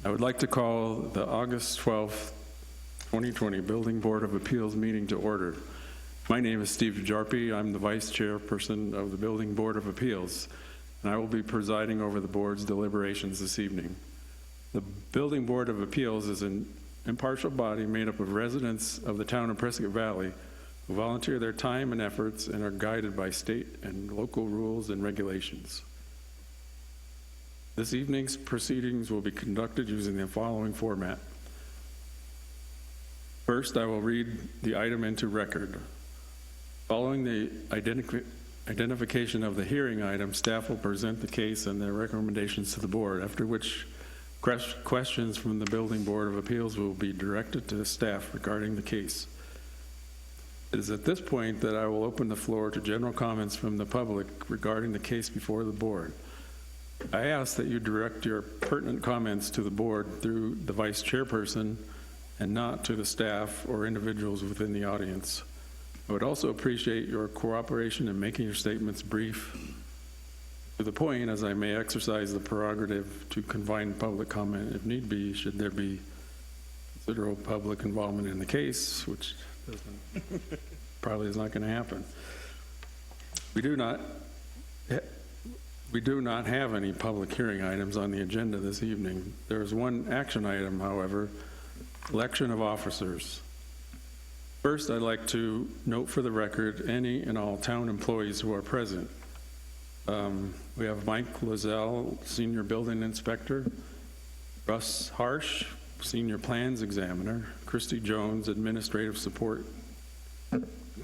I would like to call the August 12th, 2020 Building Board of Appeals meeting to order. My name is Steve Jarpie. I'm the Vice Chairperson of the Building Board of Appeals, and I will be presiding over the board's deliberations this evening. The Building Board of Appeals is an impartial body made up of residents of the town of Prescott Valley who volunteer their time and efforts and are guided by state and local rules and regulations. This evening's proceedings will be conducted using the following format. First, I will read the item into record. Following the identification of the hearing item, staff will present the case and their recommendations to the board, after which questions from the Building Board of Appeals will be directed to the staff regarding the case. It is at this point that I will open the floor to general comments from the public regarding the case before the board. I ask that you direct your pertinent comments to the board through the vice chairperson and not to the staff or individuals within the audience. I would also appreciate your cooperation in making your statements brief to the point, as I may exercise the prerogative to confine public comment if need be, should there be considerable public involvement in the case, which probably is not going to happen. We do not have any public hearing items on the agenda this evening. There is one action item, however, election of officers. First, I'd like to note for the record any and all town employees who are present. We have Mike Lozelle, Senior Building Inspector, Russ Harsh, Senior Plans Examiner, Christy Jones, Administrative Support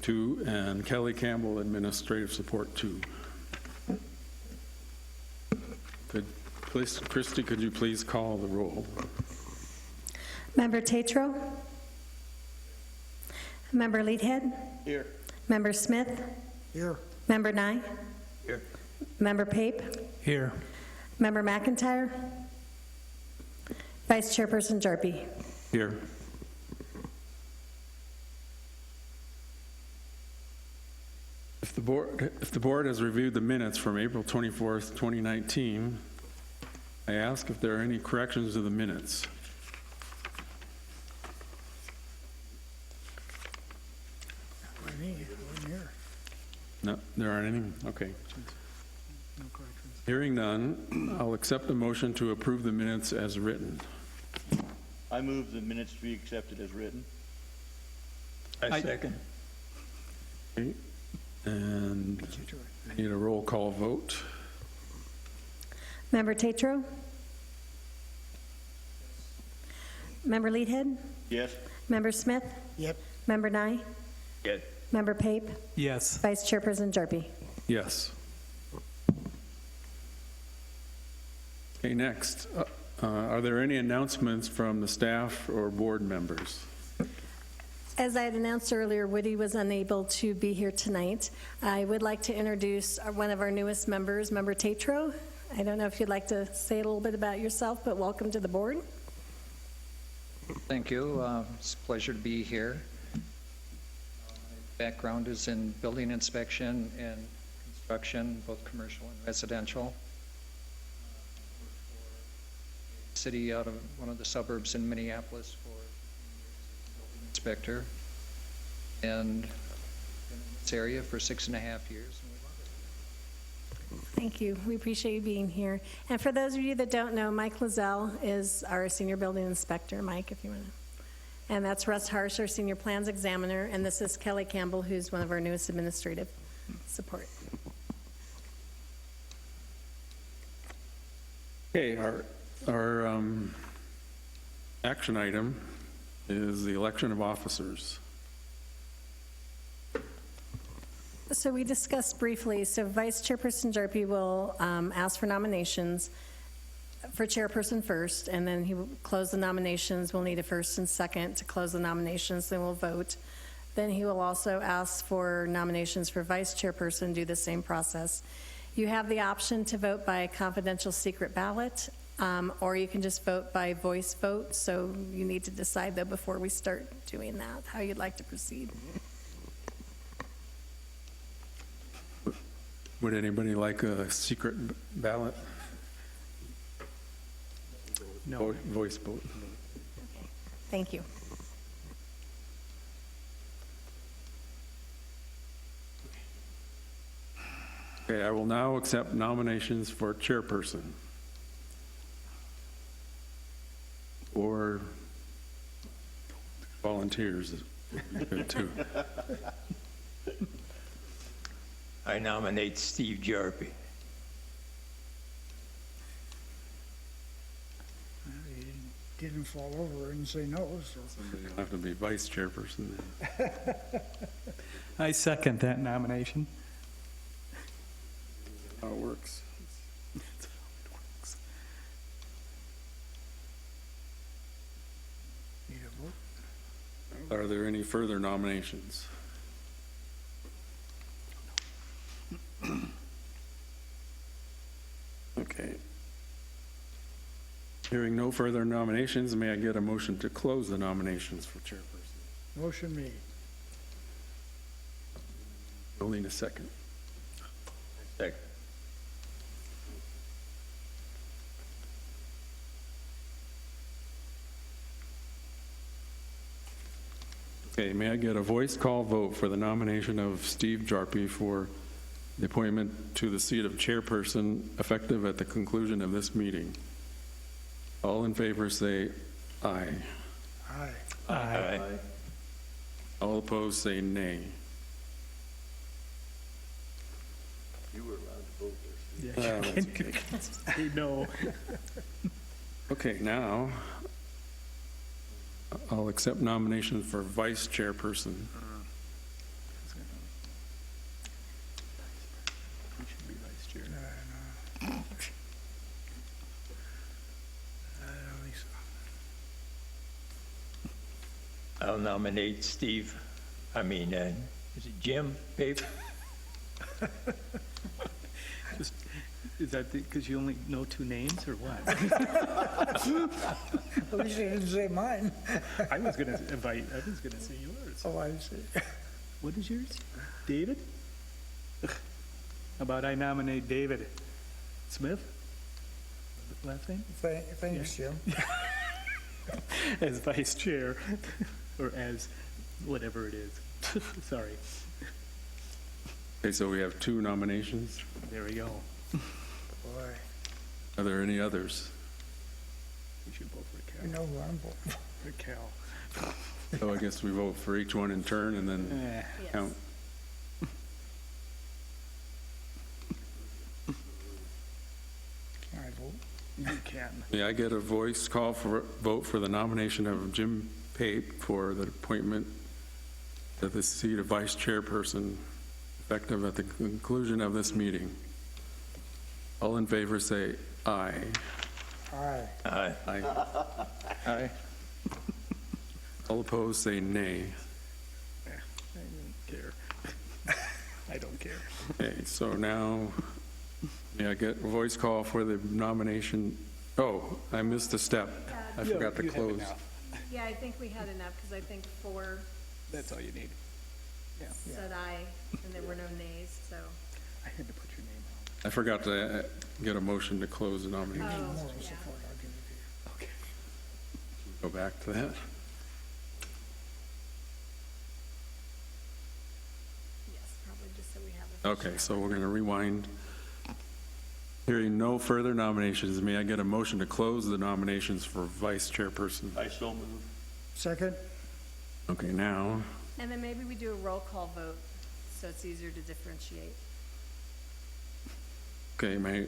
2, and Kelly Campbell, Administrative Support 2. Christy, could you please call the roll? Member Tatro? Member Leadhead? Here. Member Smith? Here. Member Nye? Here. Member Pape? Here. Member McIntyre? Vice Chairperson Jarpie? Here. If the board has reviewed the minutes from April 24th, 2019, I ask if there are any corrections to the minutes. No, there aren't any? Okay. Hearing none, I'll accept a motion to approve the minutes as written. I move the minutes to be accepted as written. I second. Okay. And I need a roll call vote. Member Tatro? Member Leadhead? Yes? Member Smith? Yep. Member Nye? Yes. Member Pape? Yes. Vice Chairperson Jarpie? Yes. Okay, next. Are there any announcements from the staff or board members? As I had announced earlier, Woody was unable to be here tonight. I would like to introduce one of our newest members, Member Tatro. I don't know if you'd like to say a little bit about yourself, but welcome to the board. Thank you. It's a pleasure to be here. My background is in building inspection and construction, both commercial and residential. City out of one of the suburbs in Minneapolis for building inspector, and been in this area for 6.5 years, and we love it. Thank you. We appreciate you being here. And for those of you that don't know, Mike Lozelle is our senior building inspector. Mike, if you want to. And that's Russ Harsh, our senior plans examiner. And this is Kelly Campbell, who's one of our newest administrative support. Okay, our action item is the election of officers. So we discussed briefly, so Vice Chairperson Jarpie will ask for nominations for chairperson first, and then he will close the nominations. We'll need a first and second to close the nominations, then we'll vote. Then he will also ask for nominations for vice chairperson, do the same process. You have the option to vote by confidential secret ballot, or you can just vote by voice vote. So you need to decide, though, before we start doing that, how you'd like to proceed. Would anybody like a secret ballot? No. Voice vote. Thank you. Okay, I will now accept nominations for chairperson. Or volunteers, would be good too. I nominate Steve Jarpy. He didn't fall over and say no, so. You'll have to be vice chairperson then. I second that nomination. How it works. Need a vote? Are there any further nominations? Okay. Hearing no further nominations, may I get a motion to close the nominations for chairperson? Motion made. We'll need a second. Second. Okay, may I get a voice call vote for the nomination of Steve Jarpy for the appointment to the seat of chairperson effective at the conclusion of this meeting? All in favor say aye. Aye. Aye. All opposed say nay. You were allowed to vote there. Yeah. Well, that's okay. Say no. Okay, now I'll accept nominations for vice chairperson. You should be vice chair. I don't think so. I'll nominate Steve, is it Jim Pape? Is that because you only know two names or what? At least he didn't say mine. I was gonna say yours. Oh, I see. What is yours? David? How about I nominate David Smith? Last name? Thanks, Jim. As vice chair, or as whatever it is. Sorry. Okay, so we have two nominations. There we go. Boy, Are there any others? We should vote for you Cal. know who I'm voting for. For Cal. So I guess we vote for each one in turn and then Eh, Yes. count. Can I vote? you can. May I get a voice call for, vote for the nomination of Jim Pape for the appointment to the seat of vice chairperson effective at the conclusion of this meeting? All in favor say aye. Aye. Aye. Aye. Aye. All opposed say nay. I don't care. I don't care. Okay, so now, may I get a voice call for the nomination? Oh, I missed a step. I forgot to You have close. enough. Yeah, I think we had enough, because I think 4 That's all you need. Yeah, said aye, and there were no nays, so. I had to put your name I forgot to get a motion to close the nomination. Oh, Moral yeah. support, I'll give it to you. Go back to that. Yes, probably just so we have it. Okay, so we're going to rewind. Hearing no further nominations, may I get a motion to close the nominations for vice chairperson? I so move. Second? Okay, now, And then maybe we do a roll call vote, so it's easier to differentiate, okay, may,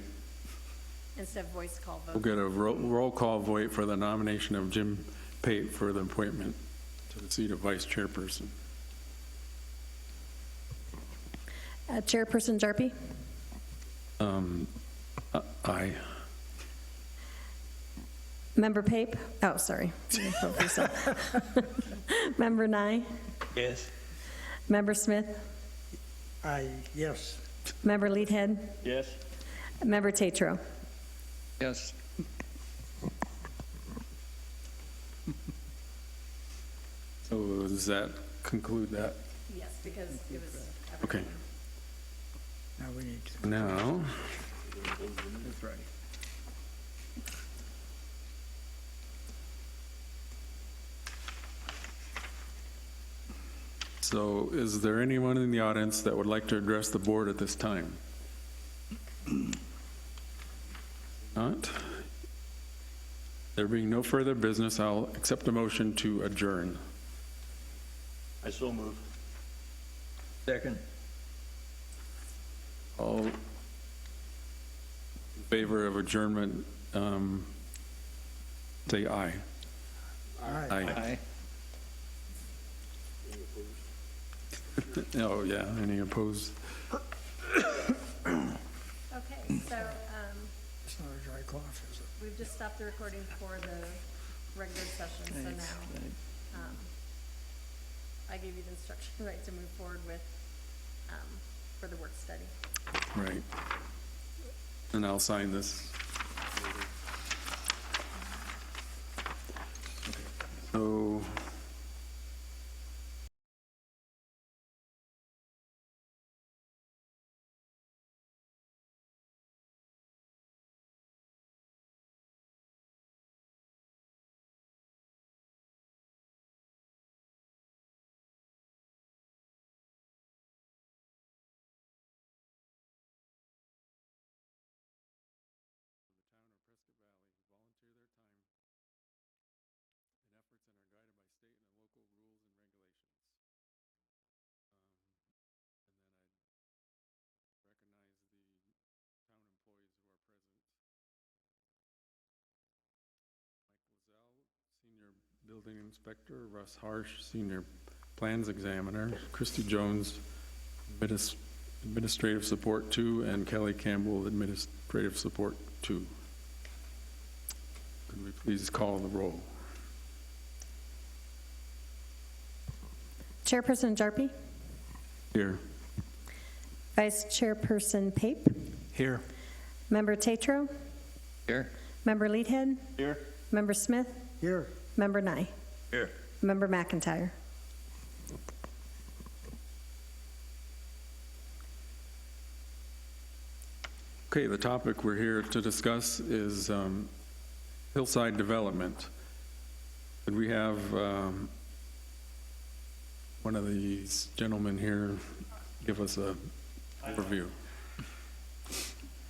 instead of voice call we'll vote. get a roll call vote for the nomination of Jim Pape for the appointment to the seat of vice chairperson. Chairperson Jarpy? Aye. Member Pape? Oh, sorry. Vote for yourself. Member Nye? Yes. Member Smith? Aye, yes. Member Leadhead? Yes. Member Tatro? Yes. So does that conclude that? Yes, because it was. Okay, Now we need to. now, That's right. So is there anyone in the audience that would like to address the board at this time? Not? There being no further business, I'll accept a motion to adjourn. I so move. Second. All in favor of adjournment, say aye. Aye. Aye. Oh, yeah, any opposed? Okay, so It's not a dry cough, is it? we've just stopped the recording for the regular session, so now I gave you the instruction, right, to move forward with, for the work study. Right. And I'll sign this. So Senior Building Inspector, Russ Harsh, Senior Plans Examiner, Christy Jones, Administrative Support 2, and Kelly Campbell, Administrative Support 2. Could we please call the roll? Chairperson Jarpy? Here. Vice Chairperson Pape? Here. Member Tatro? Here. Member Leadhead? Here? Member Smith? Here. Member Nye? Here. Member McIntyre? Okay, the topic we're here to discuss is hillside development. Could we have one of these gentlemen here give us a overview?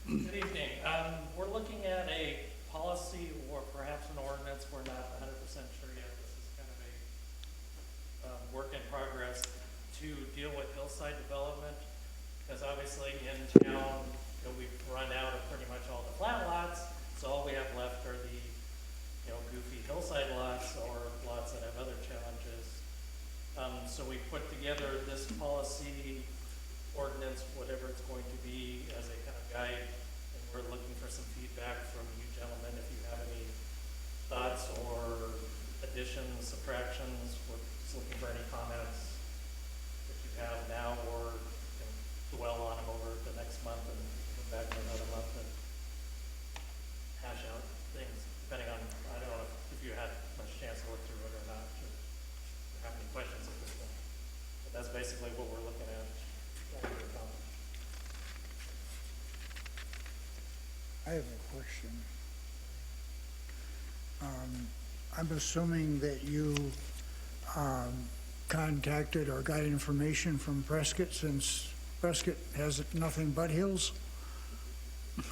Good evening. We're looking at a policy or perhaps an ordinance. We're not 100% sure yet. This is kind of a work in progress to deal with hillside development. Because obviously in town, we've run out of pretty much all the flat lots. So all we have left are the, goofy hillside lots or lots that have other challenges. So we put together this policy, ordinance, whatever it's going to be, as a kind of guide. And we're looking for some feedback from you gentlemen, if you have any thoughts or additions, subtractions. We're just looking for any comments that you have now, or you can dwell on them over the next month and come back in another month and hash out things, depending on, I don't know if you had much chance to look through it or not, or have any questions at this point. But that's basically what we're looking at. I have a question. I'm assuming that you contacted or got information from Prescott, since Prescott has nothing but hills,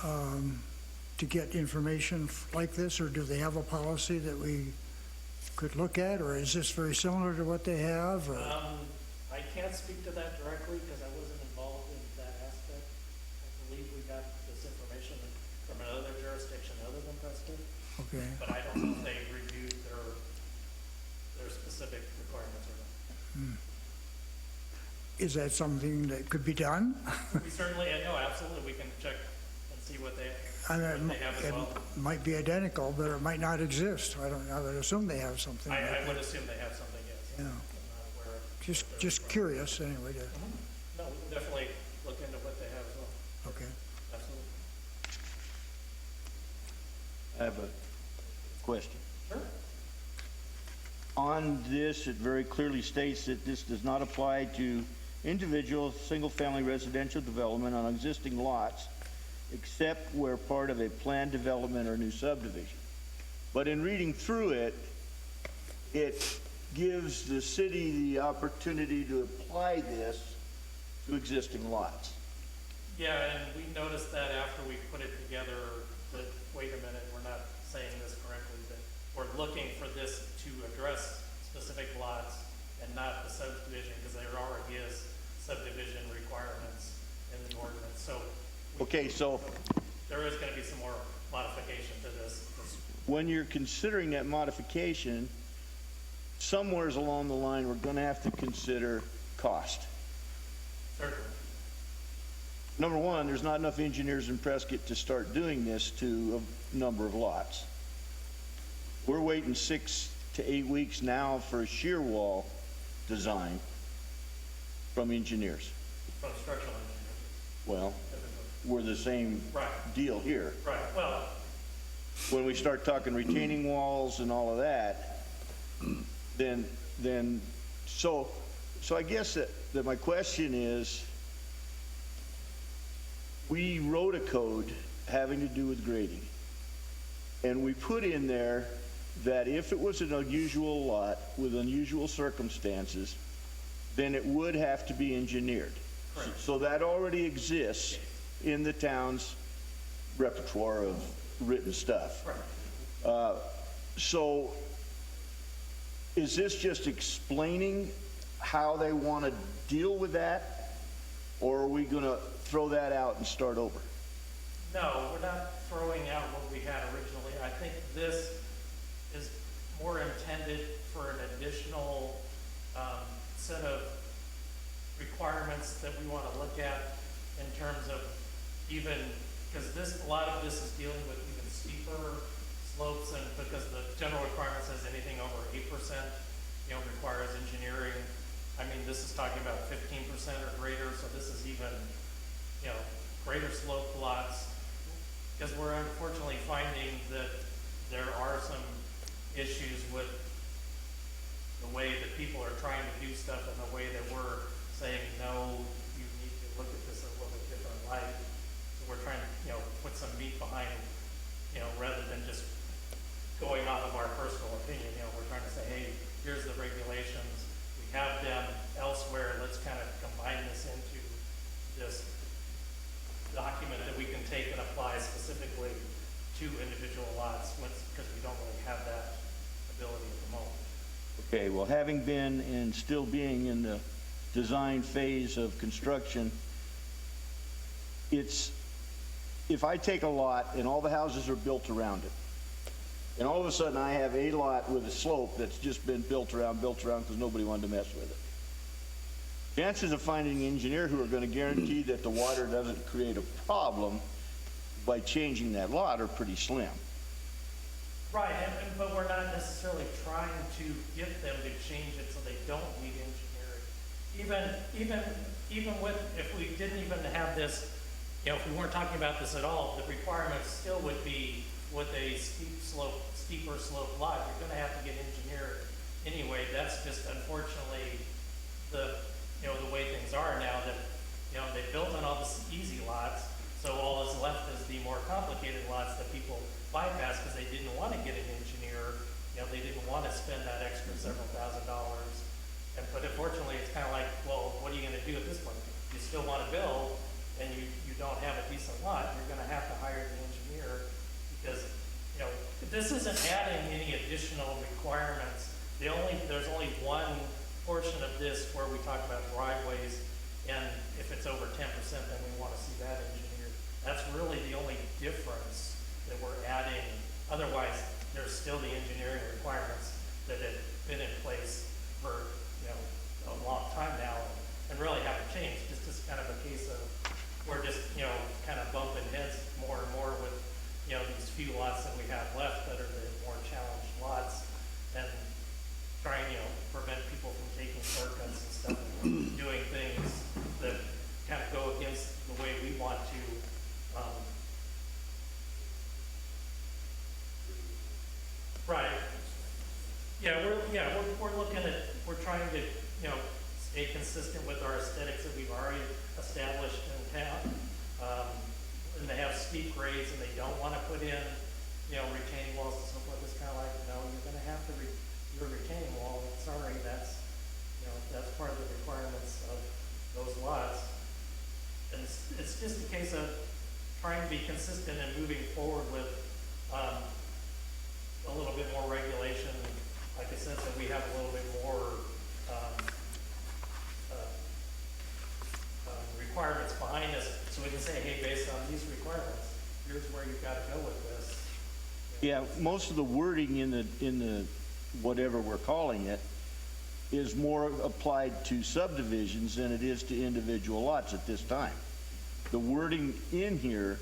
to get information like this, or do they have a policy that we could look at, or is this very similar to what they have? Or? I can't speak to that directly because I wasn't involved in that aspect. I believe we got this information from another jurisdiction other than Preston, Okay. but I don't know if they reviewed their specific requirements or not. Is that something that could be done? We certainly, no, absolutely, we can check and see what they I mean, have as well. it might be identical, but it might not exist. I would assume they have something. like I would that. assume they have something, yes. Yeah. I'm not aware of Just, what their just curious, anyway. No, we'll definitely look into what they have as well, Okay. absolutely. I have a question. Sure. On this, it very clearly states that this does not apply to individual single-family residential development on existing lots, except where part of a planned development or new subdivision. But in reading through it, it gives the city the opportunity to apply this to existing lots. Yeah, and we noticed that after we put it together, that, wait a minute, we're not saying this correctly, that we're looking for this to address specific lots and not the subdivision, because there already is subdivision requirements in the ordinance. So Okay, so there is gonna be some more modification to this. when you're considering that modification, somewheres along the line, we're gonna have to consider cost. Certainly. Number one, there's not enough engineers in Prescott to start doing this to a number of lots. We're waiting 6 to 8 weeks now for a shear wall design from engineers. From structural engineers. Well, we're the same Right. deal here. Right, well, When we start talking retaining walls and all of that, then, so I guess that my question is, we wrote a code having to do with grading. And we put in there that if it was an unusual lot with unusual circumstances, then it would have to be engineered. Correct. So that already exists in the town's repertoire of written stuff. right. So is this just explaining how they want to deal with that? Or are we going to throw that out and start over? No, we're not throwing out what we had originally. I think this is more intended for an additional set of requirements that we want to look at in terms of even, because a lot of this is dealing with even steeper slopes, and because the general requirement says anything over 8%, requires engineering. I mean, this is talking about 15% or greater, so this is even, greater slope lots. Because we're unfortunately finding that there are some issues with the way that people are trying to do stuff and the way that we're saying, no, you need to look at this in a little bit different light. So we're trying to, put some meat behind, rather than just going off of our personal opinion. We're trying to say, hey, here's the regulations. We have them elsewhere. Let's kind of combine this into this document that we can take and apply specifically to individual lots, because we don't really have that ability at the moment. Okay, well, having been and still being in the design phase of construction, if I take a lot and all the houses are built around it, and all of a sudden I have a lot with a slope that's just been built around because nobody wanted to mess with it, chances of finding an engineer who are going to guarantee that the water doesn't create a problem by changing that lot are pretty slim. Right, but we're not necessarily trying to get them to change it so they don't need engineering. Even with, if we didn't even have this, if we weren't talking about this at all, the requirements still would be with a steeper slope lot, you're gonna have to get engineered anyway. That's just unfortunately the way things are now, that, they built on all the easy lots, so all that's left is the more complicated lots that people bypass because they didn't want to get an engineer, they didn't want to spend that extra several $1,000s. But unfortunately, it's kind of like, well, what are you going to do at this point? You still want to build, and you don't have a decent lot, you're going to have to hire the engineer, because, this isn't adding any additional requirements. There's only one portion of this where we talk about driveways, and if it's over 10%, then we want to see that engineered. That's really the only difference that we're adding. Otherwise, there's still the engineering requirements that have been in place for, a long time now, and really haven't changed. It's just kind of a case of we're just, kind of bumping heads more and more with, these few lots that we have left that are the more challenged lots, and trying, prevent people from taking shortcuts and stuff, and doing things that kind of go against the way we want to, right. We're looking at, we're trying to, stay consistent with our aesthetics that we've already established in town. And they have steep grades and they don't want to put in, retaining walls and so forth. It's kind of like, no, you're going to have to do a retaining wall. Sorry. those lots. And it's just a case of trying to be consistent and moving forward with a little bit more regulation. Like I said, so we have a little bit more requirements behind us, so we can say, hey, based on these requirements, here's where you've got to go with this. Yeah, most of the wording in the whatever we're calling it is more applied to subdivisions than it is to individual lots at this time. The wording in here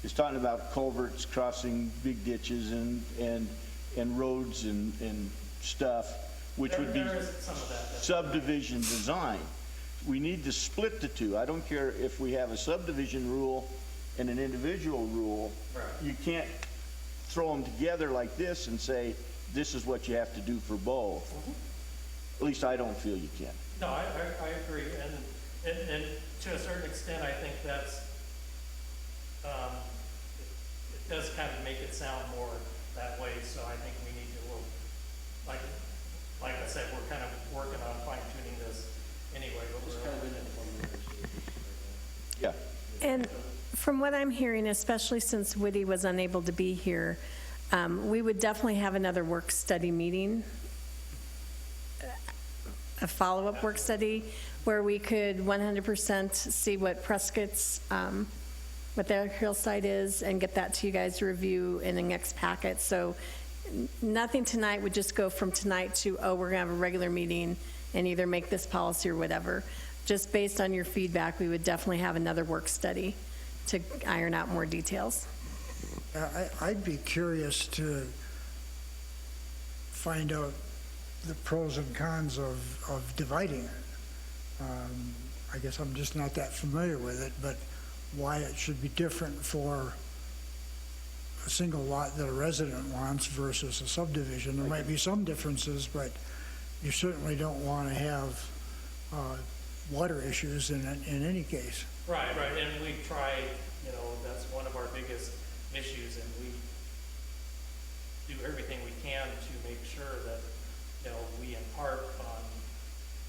is talking about culverts, crossing big ditches and roads and stuff, which would be There is some of that. subdivision design. We need to split the two. I don't care if we have a subdivision rule and an individual rule. Right. You can't throw them together like this and say, this is what you have to do for both. At least I don't feel you can. No, I agree, and to a certain extent, I think that's, it does kind of make it sound more that way, so I think we need to, like I said, we're kind of working on fine tuning this anyway, but Yeah. And from what I'm hearing, especially since Woody was unable to be here, we would definitely have another work study meeting, a follow-up work study, where we could 100% see what Prescott's, what their hillside is, and get that to you guys to review in the next packet. So nothing tonight would just go from tonight to, oh, we're going to have a regular meeting and either make this policy or whatever. Just based on your feedback, we would definitely have another work study to iron out more details. I'd be curious to find out the pros and cons of dividing it. I guess I'm just not that familiar with it, but why it should be different for a single lot that a resident wants versus a subdivision. There might be some differences, but you certainly don't want to have water issues in any case. Right, and we try, that's one of our biggest issues, and we do everything we can to make sure that, we impart on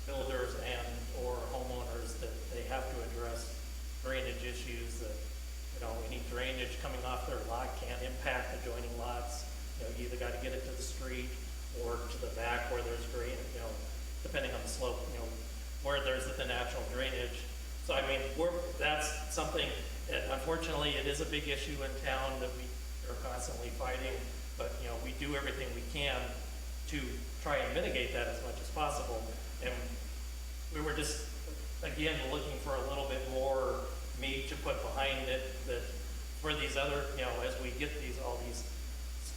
builders and or homeowners that they have to address drainage issues, that, any drainage coming off their lot can't impact adjoining lots. You either got to get it to the street or to the back where there's drain, depending on the slope, where there's the natural drainage. So, that's something that unfortunately it is a big issue in town that we are constantly fighting, but, we do everything we can to try and mitigate that as much as possible. And we were just, again, looking for a little bit more meat to put behind it, that for these other, as we get all these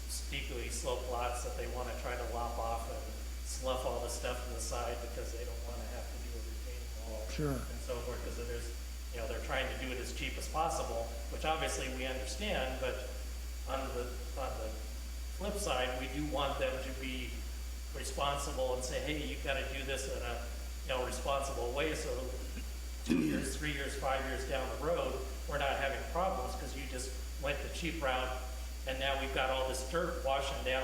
steeply sloped lots that they want to try to lop off and slough all the stuff to the side because they don't want to have to do a retaining wall. Sure. And so forth, because there's, they're trying to do it as cheap as possible, which obviously we understand, but on the flip side, we do want them to be responsible and say, hey, you've got to do this in a, responsible way, so 2 years, 3 years, 5 years down the road, we're not having problems because you just went the cheap route, and now we've got all this dirt washing down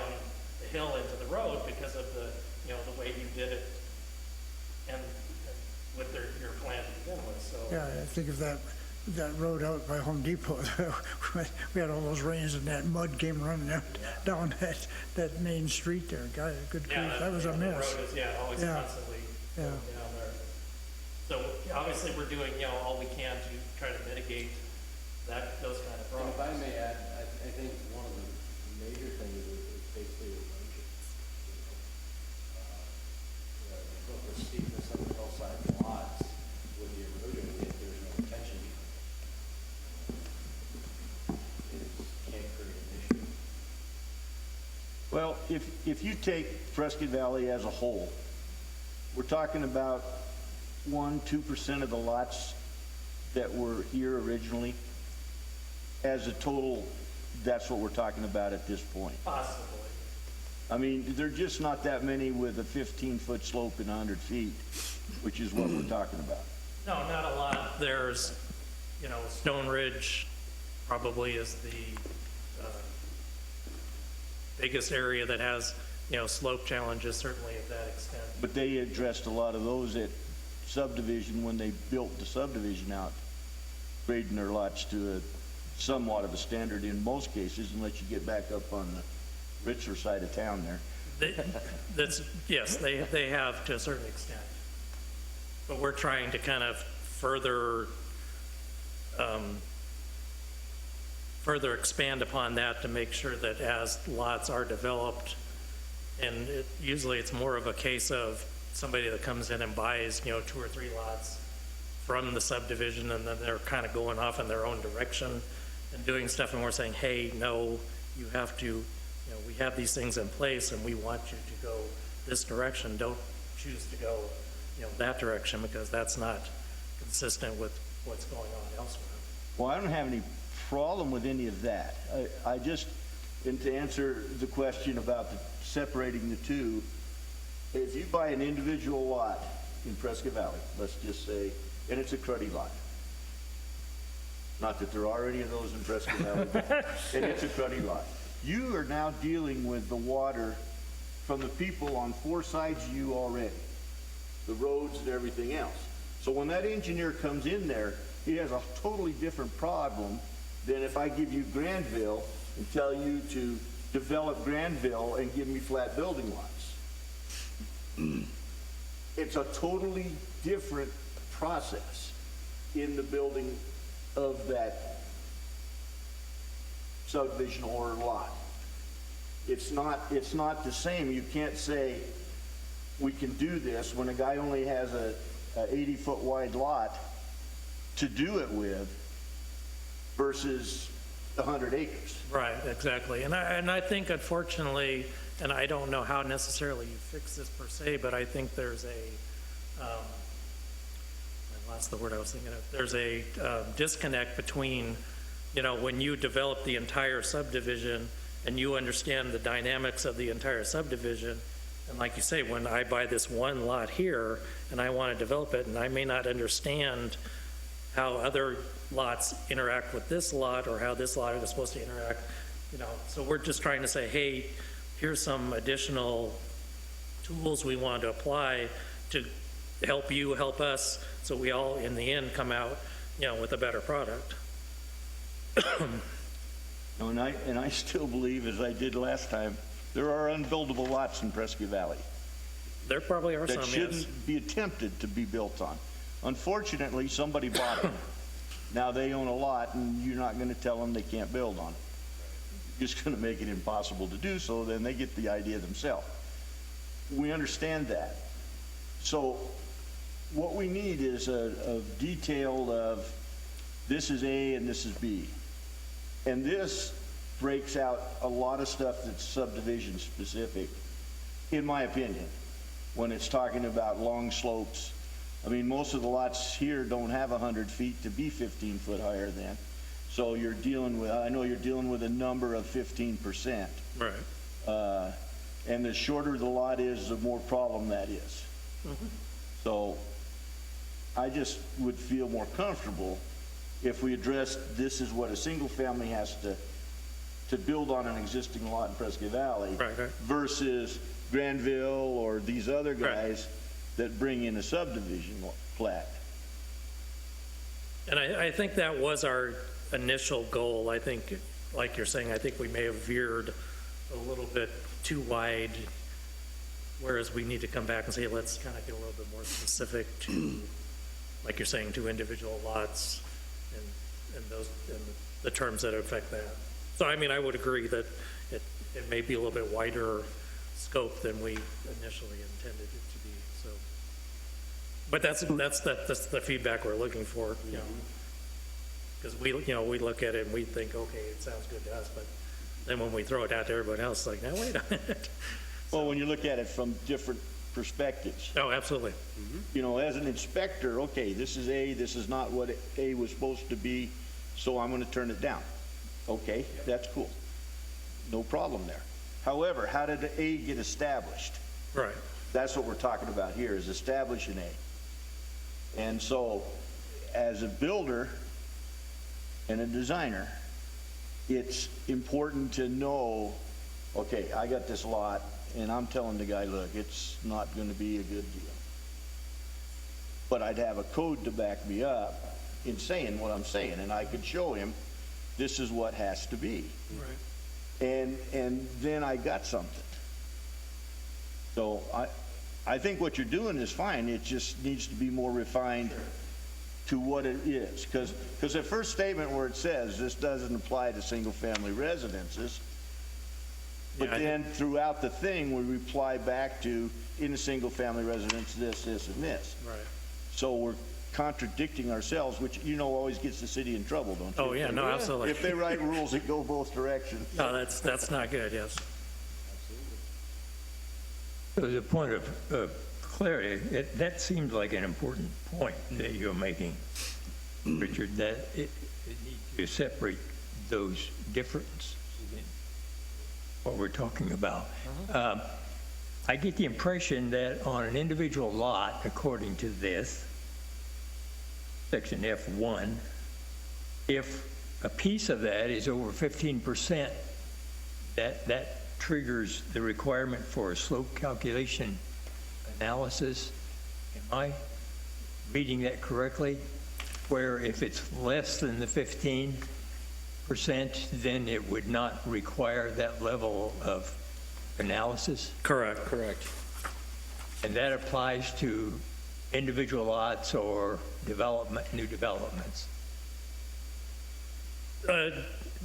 the hill into the road because of the, the way you did it and with your plan to begin with, so. Yeah, I think of that road out by Home Depot. We had all those rains and that mud came running down that main street there. God, good grief, that was a mess. The road is, always Yeah. constantly Yeah. down there. So obviously, we're doing, all we can to try to mitigate those kind of And problems. if I may add, I think one of the major things is basically erosion. The steepness of the hillside lots with the erosion, if there's no retention, it can't create an issue. Well, if you take Prescott Valley as a whole, we're talking about 1-2% of the lots that were here originally. As a total, that's what we're talking about at this point. Possibly. There are just not that many with a 15-foot slope and 100 feet, which is what we're talking about. No, not a lot. There's, Stone Ridge probably is the biggest area that has, slope challenges, certainly of that extent. But they addressed a lot of those at subdivision when they built the subdivision out, grading their lots to a somewhat of a standard in most cases, unless you get back up on the richer side of town there. Yes, they have to a certain extent. But we're trying to kind of further expand upon that to make sure that as lots are developed, and usually it's more of a case of somebody that comes in and buys, 2 or 3 lots from the subdivision, and then they're kind of going off in their own direction and doing stuff, and we're saying, hey, no, you have to, we have these things in place, and we want you to go this direction. Don't choose to go, that direction, because that's not consistent with what's going on elsewhere. Well, I don't have any problem with any of that. I just, and to answer the question about separating the two, if you buy an individual lot in Prescott Valley, let's just say, and it's a cruddy lot, not that there are any of those in Prescott Valley, and it's a cruddy lot, you are now dealing with the water from the people on 4 sides of you already, the roads and everything else. So when that engineer comes in there, he has a totally different problem than if I give you Granville and tell you to develop Granville and give me flat building lots. It's a totally different process in the building of that subdivision or lot. It's not the same. You can't say we can do this when a guy only has a 80-foot wide lot to do it with versus 100 acres. Right, exactly. And I think, unfortunately, and I don't know how necessarily you fix this per se, but I think there's I lost the word I was thinking of. There's a disconnect between, when you develop the entire subdivision and you understand the dynamics of the entire subdivision, and like you say, when I buy this one lot here and I want to develop it, and I may not understand how other lots interact with this lot or how this lot is supposed to interact, so we're just trying to say, hey, here's some additional tools we want to apply to help you, help us, so we all, in the end, come out, with a better product. And I still believe, as I did last time, there are unbuildable lots in Prescott Valley There probably are some, that yes. shouldn't be attempted to be built on. Unfortunately, somebody bought them. Now they own a lot, and you're not going to tell them they can't build on it. You're just going to make it impossible to do so, then they get the idea themselves. We understand that. So what we need is a detail of this is A and this is B. And this breaks out a lot of stuff that's subdivision specific, in my opinion, when it's talking about long slopes. I mean, most of the lots here don't have 100 feet to be 15 foot higher than. So you're dealing with, I know you're dealing with a number of 15%. Right. And the shorter the lot is, the more problem that is. Mm-hmm. So I just would feel more comfortable if we addressed this is what a single family has to build on an existing lot in Prescott Valley, Right. versus Granville or these other guys that bring in a subdivision plat. And I think that was our initial goal. I think, like you're saying, I think we may have veered a little bit too wide, whereas we need to come back and say, let's kind of get a little bit more specific to, like you're saying, to individual lots and the terms that affect that. So, I mean, I would agree that it may be a little bit wider scope than we initially intended it to be, so. But that's the feedback we're looking for, because we look at it and we think, okay, it sounds good to us, but then when we throw it out to everybody else, it's like, now wait a minute. Well, when you look at it from different perspectives, Oh, absolutely. as an inspector, okay, this is A, this is not what A was supposed to be, so I'm going to turn it down. Okay, that's cool. No problem there. However, how did A get established? Right. That's what we're talking about here, is establishing A. And so, as a builder and a designer, it's important to know, okay, I got this lot, and I'm telling the guy, look, it's not going to be a good deal. but I'd have a code to back me up in saying what I'm saying, and I could show him, this is what has to be. And then I got something. So I think what you're doing is fine, it just needs to be more refined to what it is. Because the first statement where it says, this doesn't apply to single-family residences, but then throughout the thing, we reply back to, in a single-family residence, this, and this. Right. So we're contradicting ourselves, which, always gets the city in trouble, don't you? Oh, yeah, no, absolutely. If they write rules that go both directions. No, that's not good, yes. So as a point of clarity, that seems like an important point that you're making, Richard, that it needs to separate those differences in what we're talking about. I get the impression that on an individual lot, according to this, section F1, if a piece of that is over 15%, that triggers the requirement for a slope calculation analysis. Am I reading that correctly? Where if it's less than the 15%, then it would not require that level of analysis? Correct. And that applies to individual lots or new developments?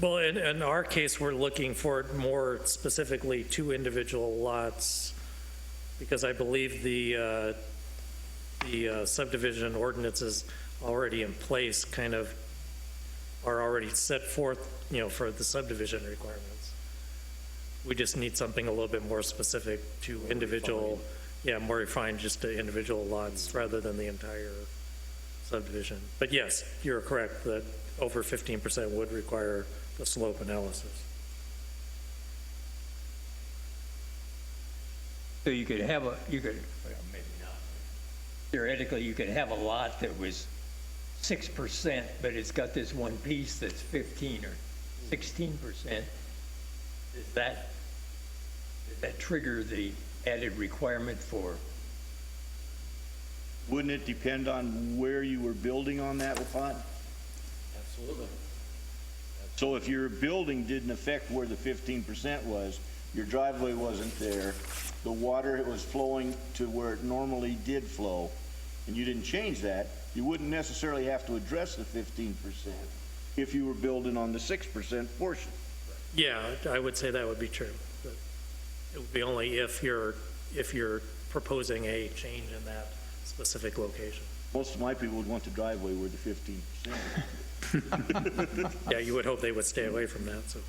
Well, in our case, we're looking for it more specifically to individual lots, because I believe the subdivision ordinances already in place kind of are already set forth, for the subdivision requirements. We just need something a little bit more specific to individual, more refined just to individual lots rather than the entire subdivision. But yes, you're correct that over 15% would require the slope analysis. So you could have well, maybe not. Theoretically, you could have a lot that was 6%, but it's got this one piece that's 15 or 16%. Does that trigger the added requirement for? Wouldn't it depend on where you were building on that lot? Absolutely. So if your building didn't affect where the 15% was, your driveway wasn't there, the water was flowing to where it normally did flow, and you didn't change that, you wouldn't necessarily have to address the 15% if you were building on the 6% portion. Yeah, I would say that would be true. But it would be only if you're proposing a change in that specific location. Most of my people would want the driveway where the 15%. Yeah, you would hope they would stay away from that, so.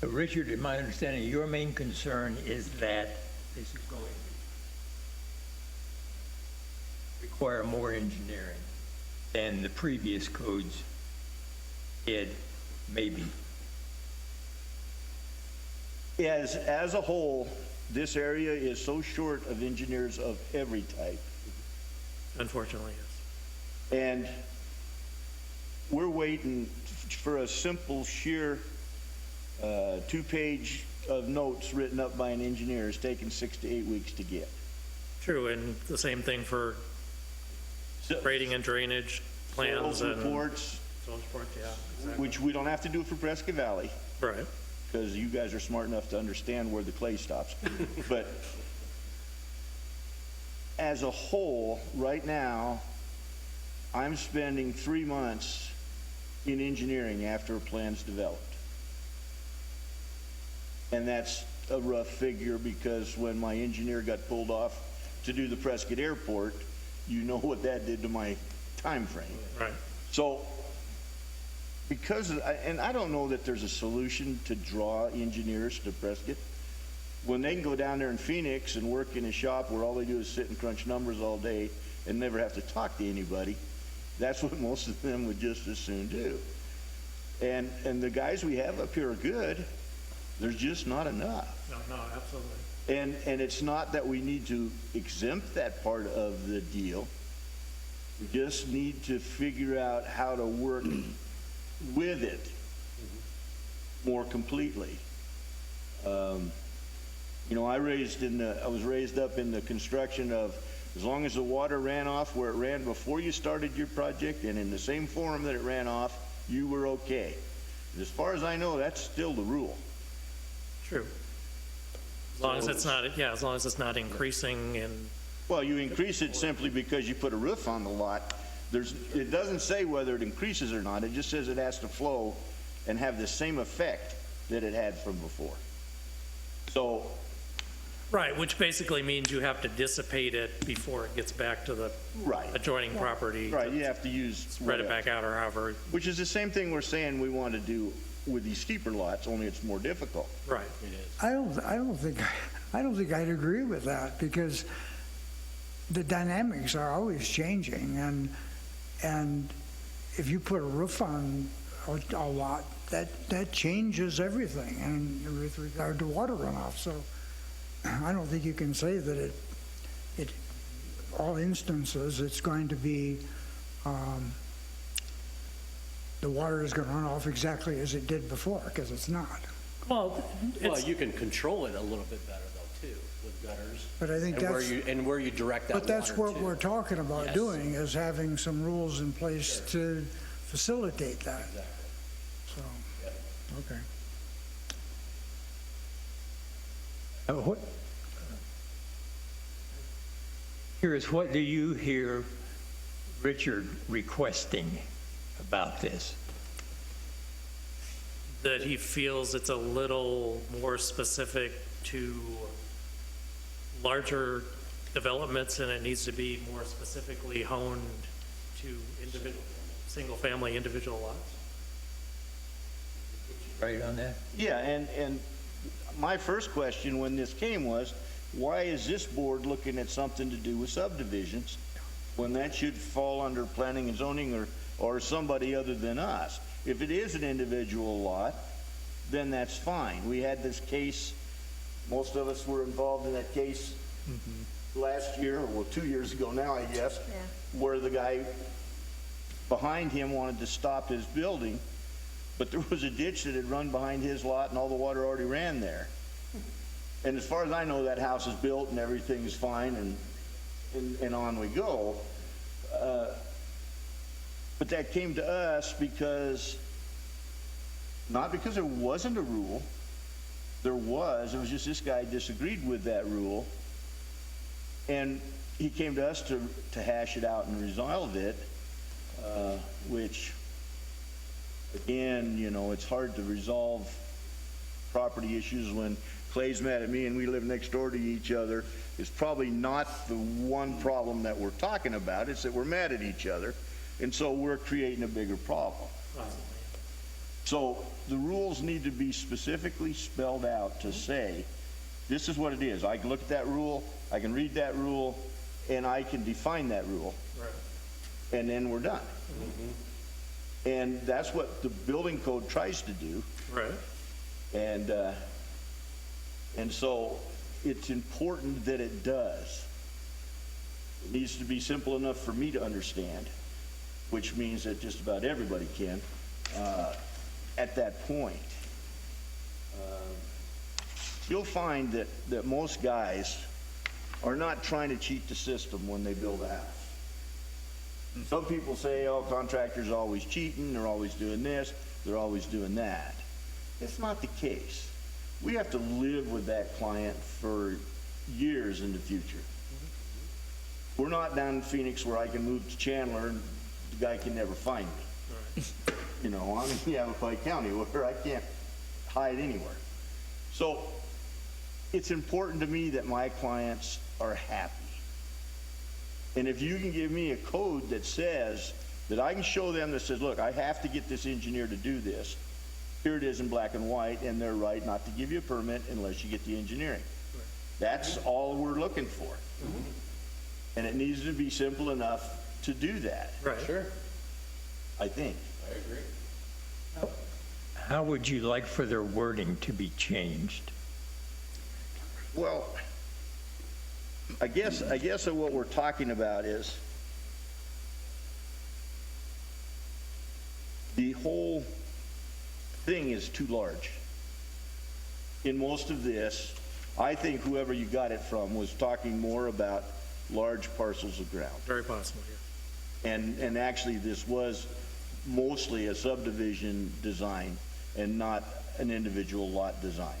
Richard, in my understanding, your main concern is that this is going to require more engineering than the previous codes did, maybe. As a whole, this area is so short of engineers of every type. Unfortunately, yes. And we're waiting for a simple, sheer 2-page of notes written up by an engineer. It's taken 6 to 8 weeks to get. True, and the same thing for grading and drainage plans Soils and. reports, Soils reports, yeah, exactly. which we don't have to do for Prescott Valley, Right. because you guys are smart enough to understand where the clay stops. But as a whole, right now, I'm spending 3 months in engineering after a plan's developed. And that's a rough figure, because when my engineer got pulled off to do the Prescott Airport, you know what that did to my time frame. Right. So, and I don't know that there's a solution to draw engineers to Prescott. When they can go down there in Phoenix and work in a shop where all they do is sit and crunch numbers all day and never have to talk to anybody, that's what most of them would just as soon do. And the guys we have up here are good. There's just not enough. No, absolutely. And it's not that we need to exempt that part of the deal. We just need to figure out how to work with it more completely. You know, I was raised up in the construction of, as long as the water ran off where it ran before you started your project and in the same form that it ran off, you were okay. As far as I know, that's still the rule. True. As long as it's not, yeah, as long as it's not increasing and, Well, you increase it simply because you put a roof on the lot. It doesn't say whether it increases or not. It just says it has to flow and have the same effect that it had from before. So, right, which basically means you have to dissipate it before it gets back to the right, adjoining property. right, you have to use. Spread it back out or however, Which is the same thing we're saying we want to do with these steeper lots, only it's more difficult. right. I don't think I'd agree with that, because the dynamics are always changing, and if you put a roof on a lot, that changes everything, and with regard to water runoff. So I don't think you can say that it all instances it's going to be the water is going to run off exactly as it did before, because it's not. Well, Well, it's, you can control it a little bit better though, too, with gutters. But I think Where you direct that water But that's what to. we're talking about Yes. doing, is having some rules in place to facilitate that. Exactly. So, okay. What do you hear Richard requesting about this? that he feels it's a little more specific to larger developments and it needs to be more specifically honed to individual, single-family individual lots? Right on that? Yeah, and my first question when this came was, why is this board looking at something to do with subdivisions when that should fall under planning and zoning or somebody other than us? If it is an individual lot, then that's fine. We had this case, most of us were involved in that case last year, well, 2 years ago now, I guess, Yeah. where the guy behind him wanted to stop his building, but there was a ditch that had run behind his lot and all the water already ran there. And as far as I know, that house is built and everything is fine and on we go. But that came to us because, not because there wasn't a rule, it was just this guy disagreed with that rule. And he came to us to hash it out and resolve it, which, again, you know, it's hard to resolve property issues when Clay's mad at me and we live next door to each other. It's probably not the one problem that we're talking about, it's that we're mad at each other. And so we're creating a bigger problem. So the rules need to be specifically spelled out to say, this is what it is. I can look at that rule, I can read that rule, and I can define that rule. Right. And then we're done. And that's what the building code tries to do. Right. And so it's important that it does. It needs to be simple enough for me to understand, which means that just about everybody can at that point. You'll find that most guys are not trying to cheat the system when they build a house. Some people say, oh, contractors are always cheating, they're always doing this, they're always doing that. It's not the case. We have to live with that client for years in the future. We're not down in Phoenix where I can move to Chandler and the guy can never find me. You know, I'm in Yavapai County where I can't hide anywhere. So it's important to me that my clients are happy. And if you can give me a code that says that I can show them that says, look, I have to get this engineer to do this. Here it is in black and white, and they're right not to give you a permit unless you get the engineering. Right. That's all we're looking for. And it needs to be simple enough to do that. Right. Sure, I think. I agree. How would you like for their wording to be changed? Well, I guess that what we're talking about is the whole thing is too large. In most of this, I think whoever you got it from was talking more about large parcels of ground. Very possible, yeah. And actually, this was mostly a subdivision design and not an individual lot design.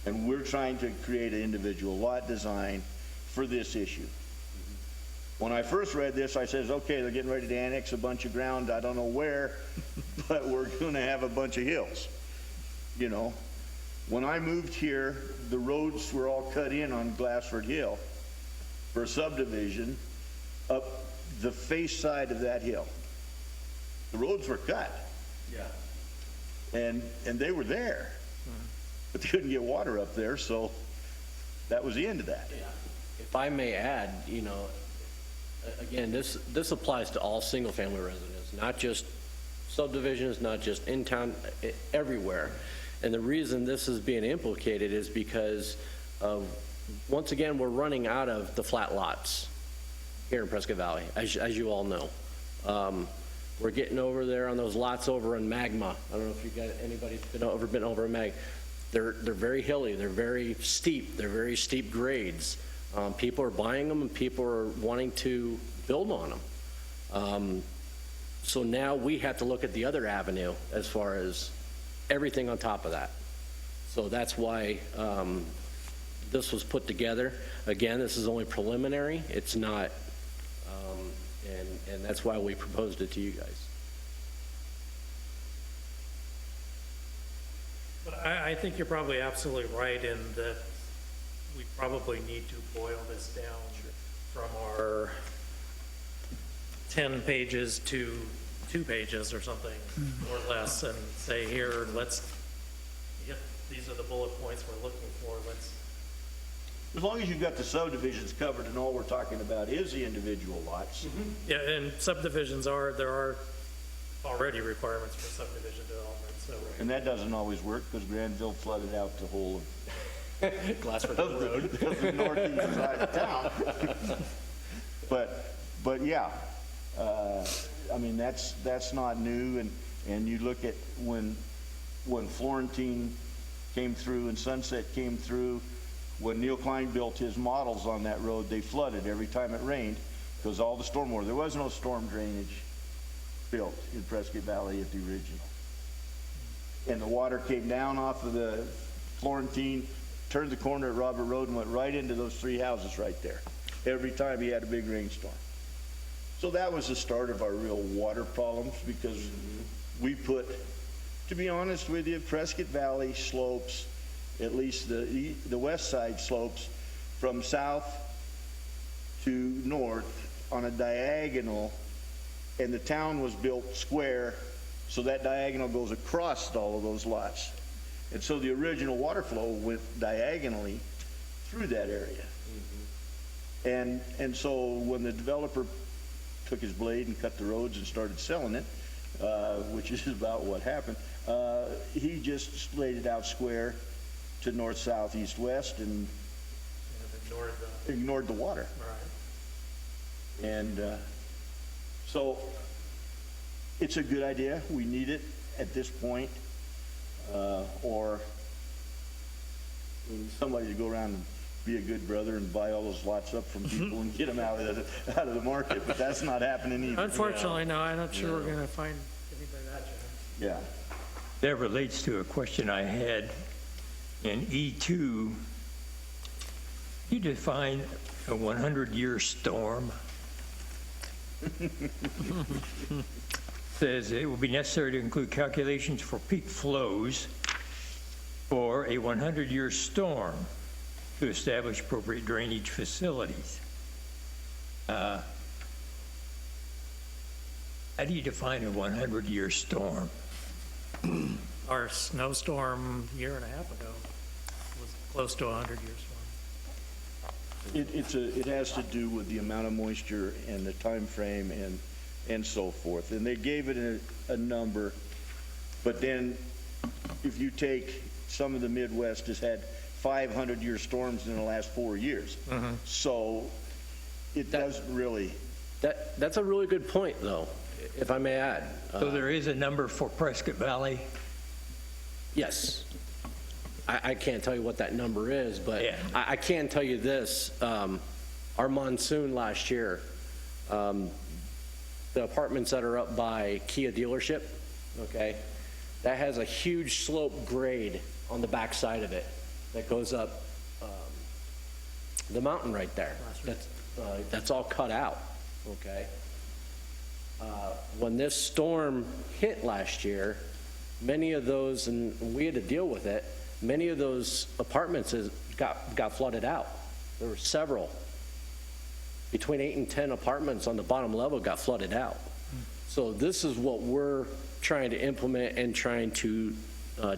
And we're trying to create an individual lot design for this issue. When I first read this, I says, okay, they're getting ready to annex a bunch of ground, I don't know where, but we're gonna have a bunch of hills, you know? When I moved here, the roads were all cut in on Glassford Hill for a subdivision up the face side of that hill. The roads were cut. Yeah. And they were there, but they couldn't get water up there, so that was the end of that. If I may add, you know, again, this applies to all single-family residents, not just subdivisions, not just in town, everywhere. And the reason this is being implicated is because of, once again, we're running out of the flat lots here in Prescott Valley, as you all know. We're getting over there on those lots over in Magma. I don't know if you got anybody's been over in Magma. They're very hilly. They're very steep. They're very steep grades. People are buying them and people are wanting to build on them. So now we have to look at the other avenue as far as everything on top of that. So that's why this was put together. Again, this is only preliminary. It's not, and that's why we proposed it to you guys. But I think you're probably absolutely right in that we probably need to boil this down from our 10 pages to 2 pages or something, or less, and say, here, these are the bullet points we're looking for, As long as you've got the subdivisions covered and all we're talking about is the individual lots. Yeah, and subdivisions there are already requirements for subdivision development, so. And that doesn't always work because Granville flooded out the whole Glassford of Road. the northeast side of town. But yeah, I mean, that's not new. And you look at when Florentine came through and Sunset came through, when Neil Klein built his models on that road, they flooded every time it rained because all the stormwater, there was no storm drainage built in Prescott Valley at the original. And the water came down off of the Florentine, turned the corner at Robert Road and went right into those 3 houses right there every time he had a big rainstorm. So that was the start of our real water problems because we put, to be honest with you, Prescott Valley slopes, at least the west side slopes, from south to north on a diagonal, and the town was built square, so that diagonal goes across all of those lots. And so the original water flow went diagonally through that area. And so when the developer took his blade and cut the roads and started selling it, which is about what happened, he just laid it out square to north, south, east, west, and ignored the water. Right. And so it's a good idea. We need it at this point, or somebody to go around and be a good brother and buy all those lots up from people and get them out of the market. But that's not happening either. Unfortunately, no, I'm not sure we're going to find anybody that generous. Yeah. That relates to a question I had in E2. You define a 100-year storm. Says it will be necessary to include calculations for peak flows for a 100-year storm to establish appropriate drainage facilities. How do you define a 100-year storm? Our snowstorm a year and a half ago was close to a 100-year storm. It has to do with the amount of moisture and the time frame and so forth. And they gave it a number, but then if you take some of the Midwest has had 500-year storms in the last 4 years. So it doesn't really. That's a really good point, though, if I may add. So there is a number for Prescott Valley? Yes. I can't tell you what that number is, but Yeah. I can tell you this, our monsoon last year, the apartments that are up by Kia dealership, okay, that has a huge slope grade on the back side of it that goes up the mountain right there. That's all cut out, okay? When this storm hit last year, many of those, and we had to deal with it, many of those apartments got flooded out. There were several. Between 8 and 10 apartments on the bottom level got flooded out. So this is what we're trying to implement and trying to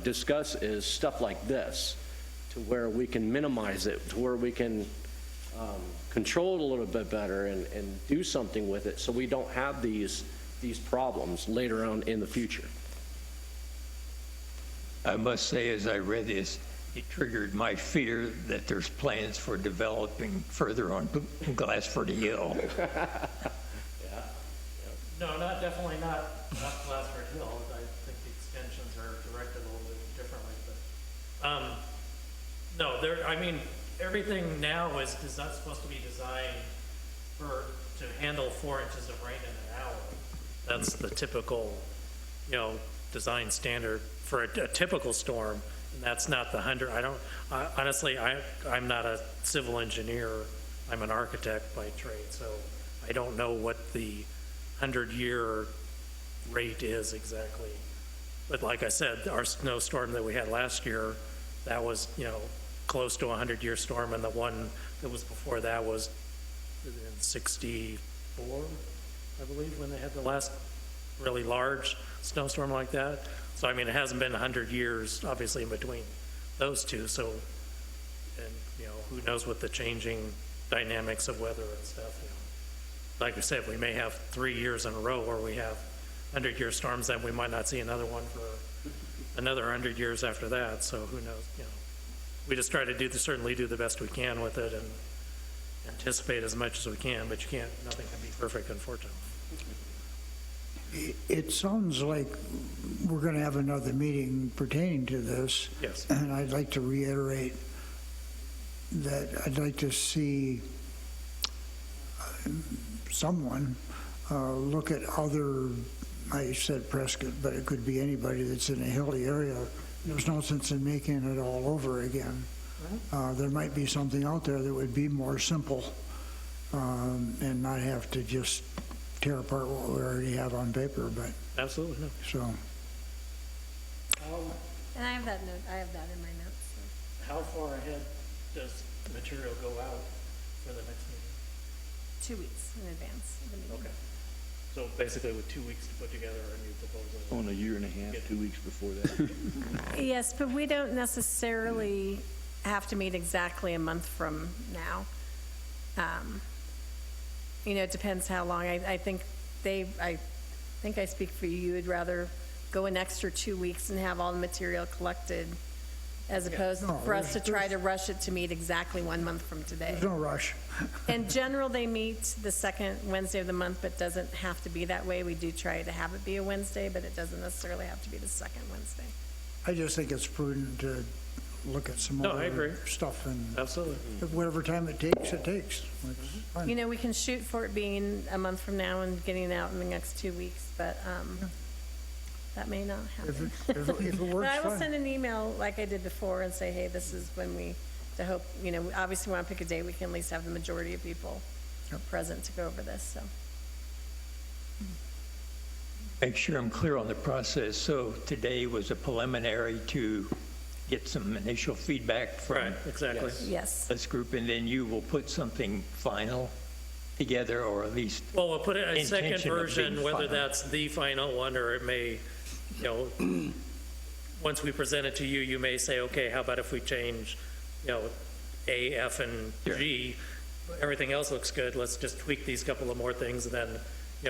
discuss is stuff like this, to where we can minimize it, to where we can control it a little bit better and do something with it so we don't have these problems later on in the future. I must say, as I read this, it triggered my fear that there's plans for developing further on Glassford Hill. No, definitely not Glassford Hill. I think the extensions are directed a little bit differently, but, no, everything now is not supposed to be designed to handle 4 inches of rain in an hour. That's the typical, design standard for a typical storm, and that's not the 100. Honestly, I'm not a civil engineer. I'm an architect by trade, so I don't know what the 100-year rate is exactly. But like I said, our snowstorm that we had last year, that was, close to a 100-year storm, and the one that was before that was in 64, I believe, when they had the last really large snowstorm like that. So, it hasn't been 100 years, obviously, in between those two, so, and, who knows what the changing dynamics of weather and stuff, Like I said, we may have 3 years in a row where we have 100-year storms, then we might not see another one for another 100 years after that, so who knows, We just try to certainly do the best we can with it and anticipate as much as we can, but nothing can be perfect, unfortunately. It sounds like we're going to have another meeting pertaining to this. Yes. And I'd like to reiterate that I'd like to see someone look at other, I said Prescott, but it could be anybody that's in a hilly area. There's no sense in making it all over again. There might be something out there that would be more simple and not have to just tear apart what we already have on paper, but, Absolutely, no. so. And I have that in my notes. So. How far ahead does the material go out for the next meeting? 2 weeks in advance of the meeting. Okay. So basically with 2 weeks to put together a new proposal. On a year and a half, 2 weeks before that. Yes, but we don't necessarily have to meet exactly a month from now. It depends how long. I think I speak for you. You would rather go an extra 2 weeks and have all the material collected as opposed for us to try to rush it to meet exactly 1 month from today. There's no rush. In general, they meet the second Wednesday of the month, but doesn't have to be that way. We do try to have it be a Wednesday, but it doesn't necessarily have to be the second Wednesday. I just think it's prudent to look at some No, I agree. other stuff, and Absolutely. whatever time it takes, it takes. It's fine. We can shoot for it being a month from now and getting it out in the next 2 weeks, but that may not happen. If it works, But I will fine. send an email like I did before and say, hey, this is when to hope, obviously we want to pick a date, we can at least have the majority of people present to go over this, so. Make sure I'm clear on the process. So today was a preliminary to get some initial feedback from Right, exactly. Yes. this group, and then you will put something final together, or at least, Well, we'll put it a second Intention of version, being whether final. that's the final one or it may, once we present it to you, you may say, okay, how about if we change, A, F, and G? Everything else looks good. Let's just tweak these couple of more things, and then,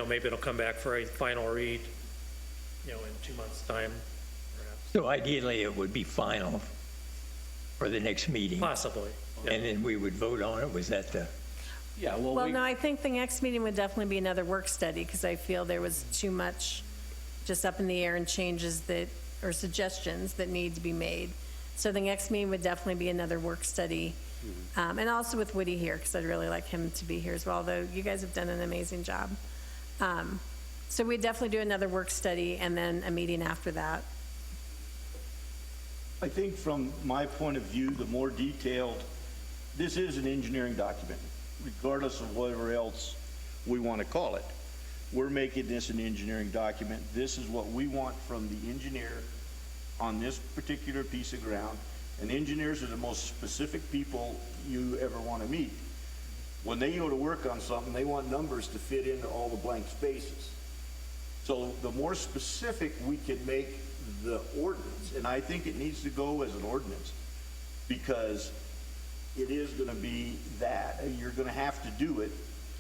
maybe it'll come back for a final read, in 2 months' time, perhaps. so ideally it would be final for the next meeting. Possibly. yeah. And then we would vote on it. Was that the? Yeah, Well, no, I think the next meeting would definitely be another work study, because I feel there was too much just up in the air and changes or suggestions that need to be made. So the next meeting would definitely be another work study, and also with Woody here, because I'd really like him to be here as well, though you guys have done an amazing job. So we'd definitely do another work study and then a meeting after that. I think from my point of view, the more detailed, this is an engineering document, regardless of whatever else we want to call it. We're making this an engineering document. This is what we want from the engineer on this particular piece of ground. And engineers are the most specific people you ever want to meet. When they go to work on something, they want numbers to fit into all the blank spaces. So the more specific we can make the ordinance, and I think it needs to go as an ordinance, because it is going to be that. You're going to have to do it,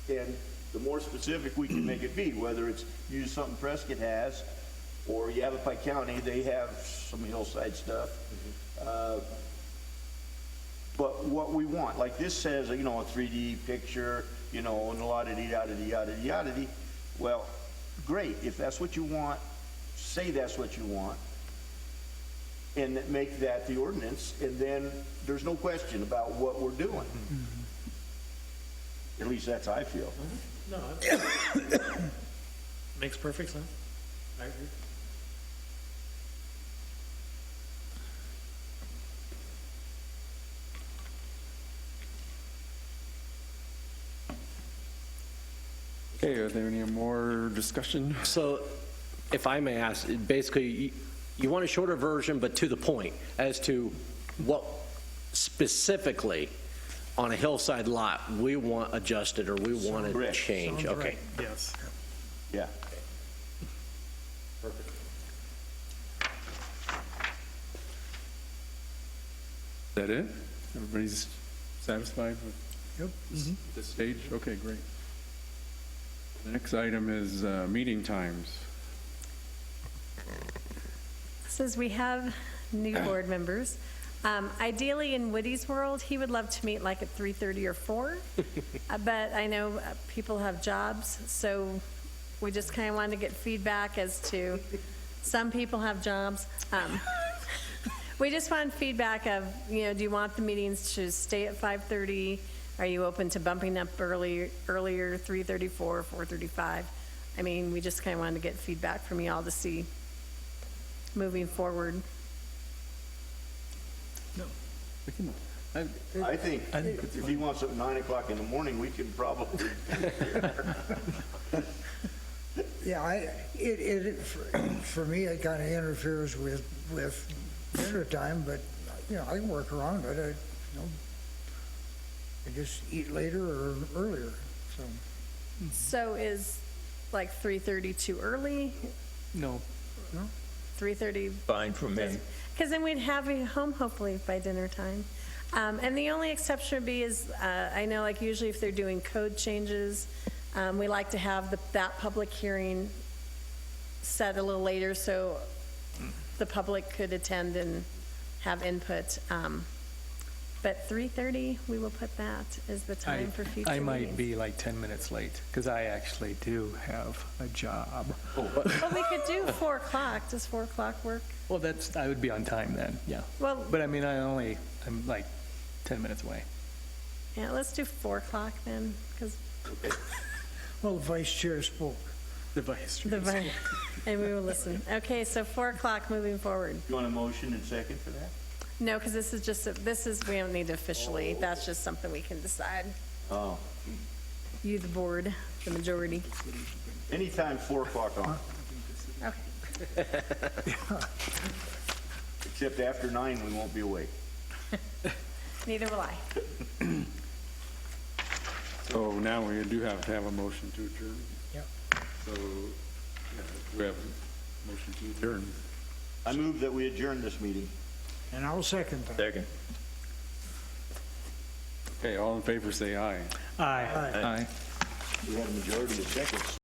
and the more specific we can make it be, whether it's use something Prescott has, or Yavapai County, they have some hillside stuff. But what we want, like this says, you know, a 3D picture, you know, and a lot of yada. Well, great. If that's what you want, say that's what you want, and make that the ordinance, and then there's no question about what we're doing. At least that's how I feel. No, makes perfect sense. I agree. Okay, are there any more discussion? So if I may ask, basically, you want a shorter version, but to the point, as to what specifically on a hillside lot we want adjusted or we want to Correct. change. Sounds Okay. right. Yes. Yeah. Is that it? Everybody's satisfied with Yep. this stage? Okay, great. The next item is meeting times. Says we have new board members. Ideally, in Woody's world, he would love to meet like at 3:30 or 4, but I know people have jobs, so we just kind of wanted to get feedback as to, some people have jobs. We just want feedback of, you know, do you want the meetings to stay at 5:30? Are you open to bumping up earlier, 3:34, 4:35? I mean, we just kind of wanted to get feedback from y'all to see moving forward. We can, I think if he wants it at 9 o'clock in the morning, we can probably. Yeah, for me, it kind of interferes with dinner time, but, you know, I can work around it. I just eat later or earlier, so. So is like 3:30 too early? No. 3:30? Fine for me. Because then we'd have you home hopefully by dinner time. And the only exception would be is, I know like usually if they're doing code changes, we like to have that public hearing set a little later so the public could attend and have input. But 3:30, we will put that as the time for future I might meetings. be like 10 minutes late, because I actually do have a job. Well, we could do 4 o'clock. Does 4 o'clock work? Well, I would be on time then, yeah. Well, But I mean, I'm like 10 minutes away. yeah, let's do 4 o'clock then, because Well, the vice chair spoke. The vice chair. and we will listen. Okay, so 4 o'clock moving forward. You want a motion and second for that? No, because this is just, we don't need to officially, that's just something we can decide. Oh, You, the board, the majority. anytime 4 o'clock on, Okay. except after 9, we won't be awake. Neither will I. so now we do have to have a motion to adjourn. Yep. So, yeah, we have a motion to adjourn. I move that we adjourn this meeting. And I'll second that. Second. Okay, all in favor, say aye. Aye. Aye. Aye. We had a majority of seconds.